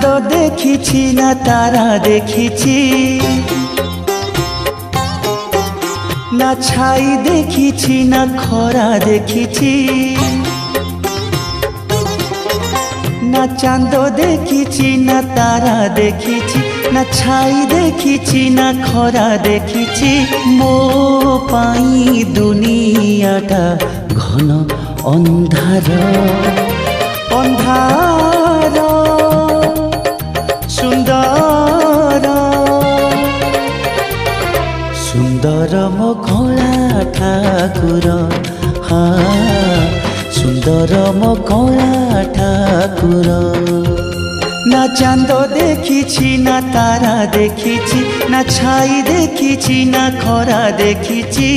चांद देखिछि ना तारा देखिछि ना छाई देखिछि ना खरा देखिछि ना चांद देखिछि ना तारा देखिछि ना छाई देखिछि ना खरा देखिछि मो पाई दुनियाटा घन अंधार अंधार सुंदर सुंदर मो कला ठाकुर हाँ सुंदर मो कला ठाकुर ना चांद देखिछि ना तारा देखिछि ना छाई देखिछि ना खरा देखिछि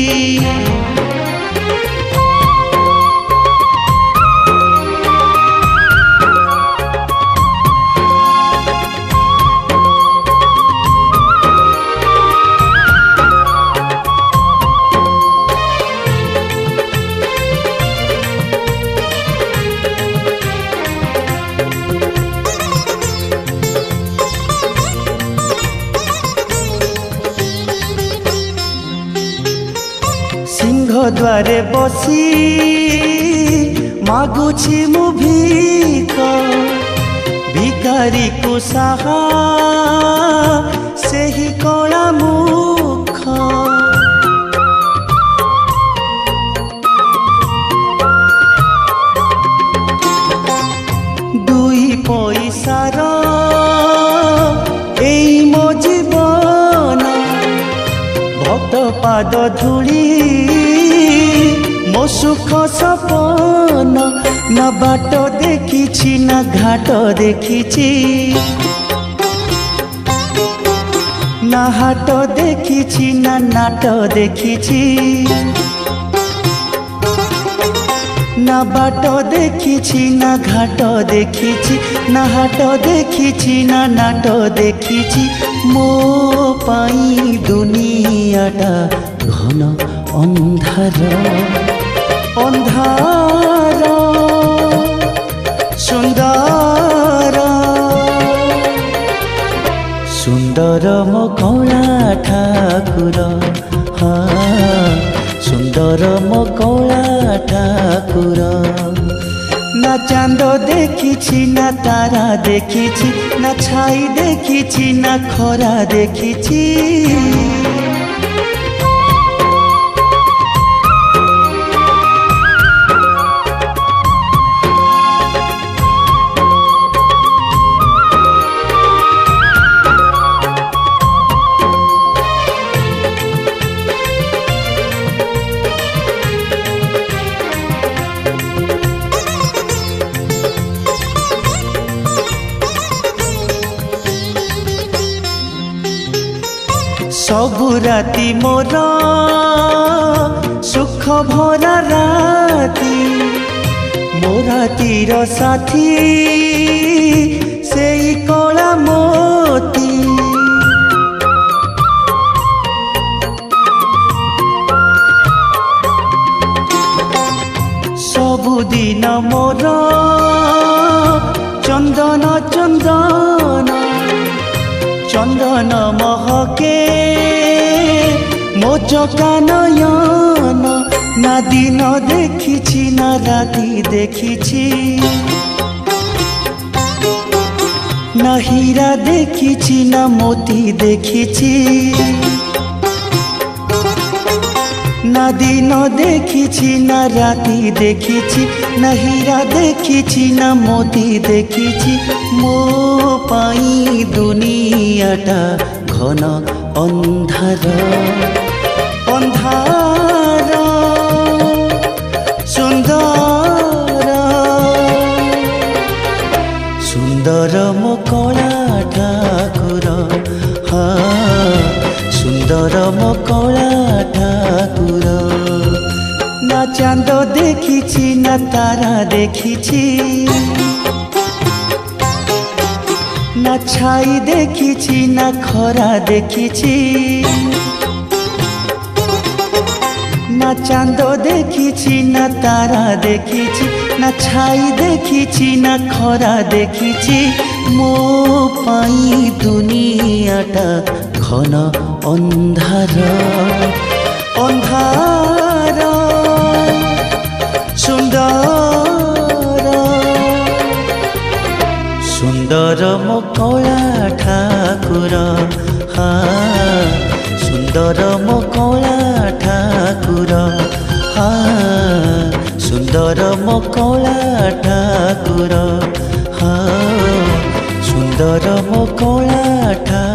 सिंह द्वारे बसी मागुछि मु भीख भिखारी को साहा सेही कला मुख दुई पैसार एई मो जीवन भक्त पाद धूली मो सुख सपन न बाट देखिछि न घाट देखिछि न हाट देखिछि न नाट देखिछि न बाट देखिछि न घाट देखिछि न हाट देखिछि न नाट देखिछि मो पाई दुनियाटा घन अंधार अंधार सुंदर सुंदर मो कला ठाकुर हाँ सुंदर मो कला ठाकुर ना चांद देखिछि ना तारा देखिछि ना छाई देखिछि ना खरा देखिछि सबु राति मोर सुख भरा राति मो रातिर साथी सेई कला मोती सबुदिन मोर चंदन चंदन चंदन महके मो चका नयन ना दिन देखिछि ना राति देखिछि ना हीरा देखिछि ना मोती देखिछि ना दिन देखिछि ना राति देखिछि ना हीरा देखिछि ना मोती देखिछि मो पाई दुनियाटा घन अंधार अंधार सुंदर सुंदर मो कला ठाकुर हाँ सुंदर मो कला ठाकुर ना चांद देखिछि ना तारा देखिछि ना छाई देखिछि ना खरा देखिछि ना चांद देखिछि ना तारा देखिछि ना छाई देखिछि ना खरा देखिछि मो पाई दुनियाटा घन अंधार अंधार सुंदर सुंदर मो कला ठाकुर हाँ सुंदर मो कला ठाकुर हाँ सुंदर मो कला ठाकुर हाँ सुंदर मो कला ठाकुर।